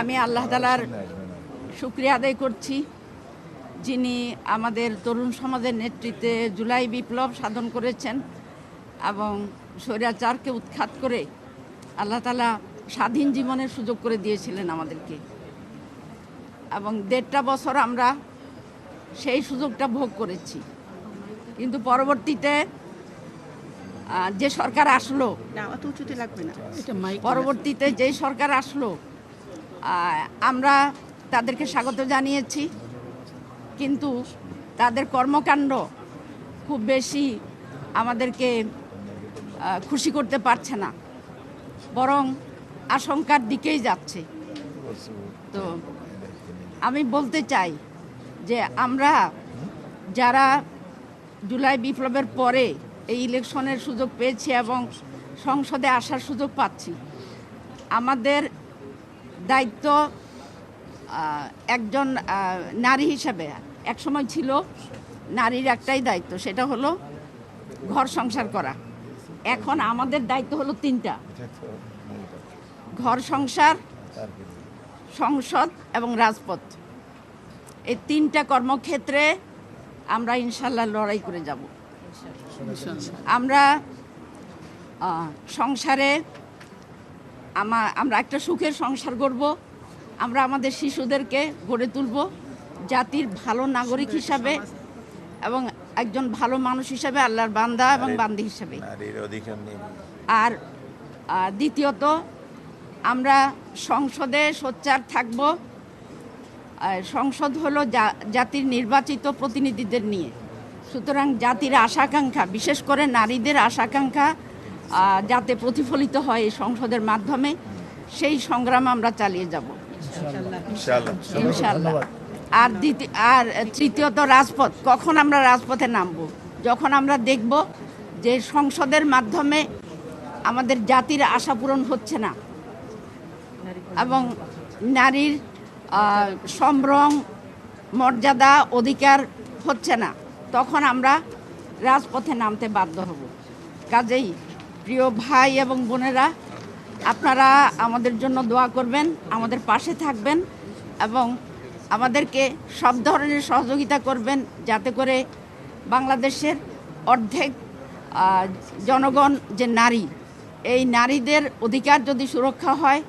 আমি আল্লাহ তাআলার শুকরিয়া আদায় করছি, যিনি আমাদের তরুণ সমাজের নেতৃত্বে জুলাই বিপ্লব সাধন করেছেন এবং স্বৈরাচারকে উৎখাত করে আল্লাহ তাআলা স্বাধীন জীবনের সুযোগ করে দিয়েছিলেন আমাদেরকে, এবং ১.৫ বছর আমরা সেই সুযোগটা ভোগ করেছি। কিন্তু পরবর্তীতে যে সরকার আসলো, পরবর্তীতে যেই সরকার আসলো আমরা তাদেরকে স্বাগত জানিয়েছি, কিন্তু তাদের কর্মকাণ্ড খুব বেশি আমাদেরকে খুশি করতে পারছে না, বরং আশঙ্কার দিকেই যাচ্ছে। তো আমি বলতে চাই যে আমরা যারা জুলাই বিপ্লবের পরে এই ইলেকশনের সুযোগ পেয়েছি এবং সংসদে আসার সুযোগ পাচ্ছি, আমাদের দায়িত্ব একজন নারী হিসাবে একসময় ছিল নারীর একটাই দায়িত্ব, সেটা হলো ঘর সংসার করা। এখন আমাদের দায়িত্ব হলো 3টা: ঘর সংসার, সংসদ এবং রাজপথ। এই 3টা কর্মক্ষেত্রে আমরা ইনশাল্লাহ লড়াই করে যাব। আমরা সংসারে আমরা একটা সুখের সংসার গড়ব, আমরা আমাদের শিশুদেরকে গড়ে তুলব জাতির ভালো নাগরিক হিসাবে এবং একজন ভালো মানুষ হিসাবে, আল্লাহর বান্দা এবং বান্দি হিসাবে। আর দ্বিতীয়ত, আমরা সংসদে সোচ্চার থাকব। সংসদ হলো জাতির নির্বাচিত প্রতিনিধিদের নিয়ে, সুতরাং জাতির আশা-আকাঙ্ক্ষা, বিশেষ করে নারীদের আশা-আকাঙ্ক্ষা যাতে প্রতিফলিত হয় এই সংসদের মাধ্যমে, সেই সংগ্রাম আমরা চালিয়ে যাব ইনশাআল্লাহ। আর তৃতীয়ত, রাজপথ। কখন আমরা রাজপথে নামব? যখন আমরা দেখব যে সংসদের মাধ্যমে আমাদের জাতির আশা পূরণ হচ্ছে না এবং নারীর সম্ভ্রম, মর্যাদা, অধিকার হচ্ছে না, তখন আমরা রাজপথে নামতে বাধ্য হব। কাজেই প্রিয় ভাই এবং বোনেরা, আপনারা আমাদের জন্য দোয়া করবেন, আমাদের পাশে থাকবেন এবং আমাদেরকে সব ধরনের সহযোগিতা করবেন, যাতে করে বাংলাদেশের অর্ধেক জনগণ যে নারী, এই নারীদের অধিকার যদি সুরক্ষা হয়,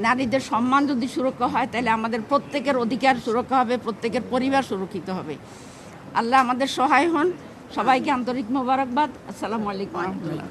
নারীদের সম্মান যদি সুরক্ষা হয়, তাহলে আমাদের প্রত্যেকের অধিকার সুরক্ষা হবে, প্রত্যেকের পরিবার সুরক্ষিত হবে। আল্লাহ আমাদের সহায় হন। সবাইকে আন্তরিক মোবারকবাদ। আসসালামু আলাইকুম ওয়া রাহমাতুল্লাহ।